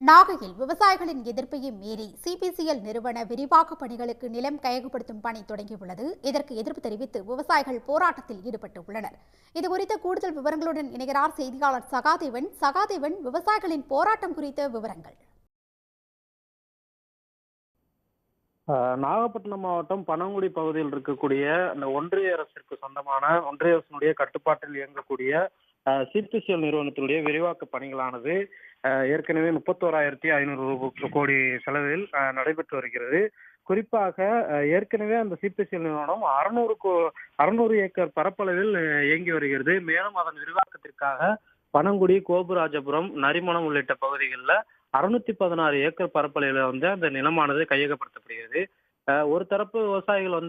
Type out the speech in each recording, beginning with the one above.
நாகையில் விவசாயிகளின் எதிர்ப்பையை மீறி சிபிசிஎல் நிறுவன விரிவாக்க பணிகளுக்கு நிலம் கையகப்படுத்தும் பணி தொடங்கியுள்ளது. இதற்கு எதிர்ப்பு தெரிவித்து விவசாயிகள் போராட்டத்தில் ஈடுபட்டுள்ளனர். இதுகுறித்த கூடுதல் விவரங்களுடன் இணைகிறார் செய்தியாளர் சகாதேவன். சகாதேவன், விவசாயிகளின் போராட்டம் குறித்த விவரங்கள். நாகப்பட்டினம் மாவட்டம் பனங்குடி பகுதியில் இருக்கக்கூடிய அந்த ஒன்றிய அரசிற்கு சொந்தமான ஒன்றிய அரசினுடைய கட்டுப்பாட்டில் இயங்கக்கூடிய சிபிசிஎல் நிறுவனத்தினுடைய விரிவாக்க பணிகளானது ஏற்கனவே 31,500 கோடி செலவில் நடைபெற்று வருகிறது. குறிப்பாக ஏற்கனவே அந்த சிபிசிஎல் நிறுவனம் 600 ஏக்கர் பரப்பளவில் இயங்கி வருகிறது. மேலும் அதன் விரிவாக்கத்திற்காக பனங்குடி, கோபுராஜபுரம், நரிமணம் உள்ளிட்ட பகுதிகளில் 616 ஏக்கர் பரப்பளவில் அந்த நிலமானது கையகப்படுத்தப்படுகிறது. ஒரு தரப்பு விவசாயிகள்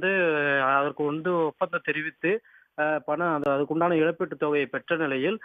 அதற்கு ஒப்பந்தம் தெரிவித்து அதுக்குண்டான இழப்பீட்டுத் தொகையை பெற்ற நிலையில்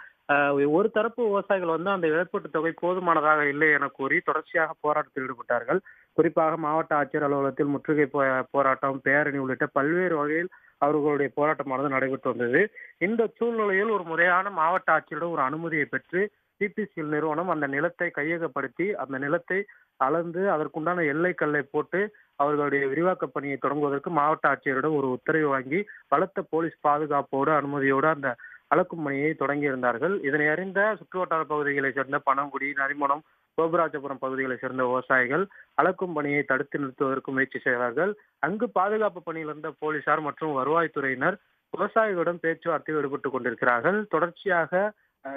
ஒரு தரப்பு விவசாயிகள் அந்த இழப்பீட்டுத் தொகை போதுமானதாக இல்லை என கூறி தொடர்ச்சியாக போராட்டத்தில் ஈடுபட்டார்கள். குறிப்பாக மாவட்ட ஆட்சியர் அலுவலகத்தில் முற்றுகை போராட்டம், பேரணி உள்ளிட்ட பல்வேறு வகையில் அவர்களுடைய போராட்டமானது நடைபெற்று வந்தது. இந்த சூழ்நிலையில் ஒரு முறையான மாவட்ட ஆட்சியரிடம் ஒரு அனுமதியை பெற்று சிபிசிஎல் நிறுவனம் அந்த நிலத்தை கையகப்படுத்தி அந்த நிலத்தை அளந்து அதற்குண்டான எல்லை கல்லை போட்டு அவர்களுடைய விரிவாக்க பணியை தொடங்குவதற்கு மாவட்ட ஆட்சியரிடம் ஒரு உத்தரவு வாங்கி பலத்த போலீஸ் பாதுகாப்போடு அனுமதியோடு அந்த அளக்கும் பணியை தொடங்கியிருந்தார்கள். இதனை அறிந்த சுற்றுவட்டார பகுதிகளை சேர்ந்த பனங்குடி, நரிமணம், கோபுராஜபுரம் பகுதிகளை சேர்ந்த விவசாயிகள் அளக்கும் பணியை தடுத்து நிறுத்துவதற்கு முயற்சி செய்தார்கள். அங்கு பாதுகாப்பு பணியில் இருந்த போலீசார் மற்றும் வருவாய்த்துறையினர் விவசாயிகளிடம் பேச்சுவார்த்தையில் ஈடுபட்டுக் கொண்டிருக்கிறார்கள். தொடர்ச்சியாக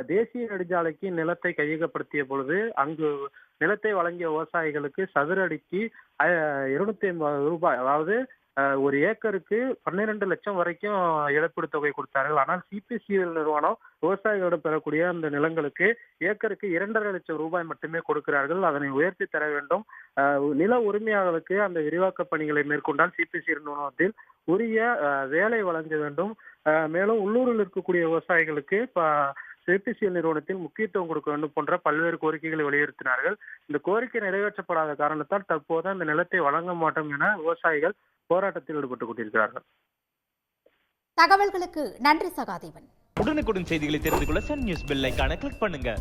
தேசிய நெடுஞ்சாலைக்கு நிலத்தை கையகப்படுத்திய பொழுது அங்கு நிலத்தை வழங்கிய விவசாயிகளுக்கு சதுர அடிக்கு 250 ரூபாய், அதாவது ஒரு ஏக்கருக்கு 12 லட்சம் வரைக்கும் இழப்பீடு தொகை கொடுத்தார்கள். ஆனால் சிபிசிஎல் நிறுவனம் விவசாயிகளிடம் பெறக்கூடிய அந்த நிலங்களுக்கு ஏக்கருக்கு 2.5 லட்சம் ரூபாய் மட்டுமே கொடுக்கிறார்கள். அதனை உயர்த்தி தர வேண்டும். நில உரிமையாளர்களுக்கு அந்த விரிவாக்க பணிகளை மேற்கொண்டால் சிபிசிஎல் நிறுவனத்தில் உரிய வேலை வழங்க வேண்டும். மேலும் உள்ளூரில் இருக்கக்கூடிய விவசாயிகளுக்கு சிபிசிஎல் நிறுவனத்தில் முக்கியத்துவம் கொடுக்க வேண்டும் போன்ற பல்வேறு கோரிக்கைகளை வலியுறுத்தினார்கள். இந்த கோரிக்கை நிறைவேற்றப்படாத காரணத்தால் தற்போது அந்த நிலத்தை வழங்க மாட்டோம் என விவசாயிகள் போராட்டத்தில் ஈடுபட்டுக் கொண்டிருக்கிறார்கள். தகவல்களுக்கு நன்றி சகாதேவன். உடனுக்குடன் செய்திகளை தெரிந்து கொள்ள சன் நியூஸ் பெல் ஐகானை கிளிக் பண்ணுங்க.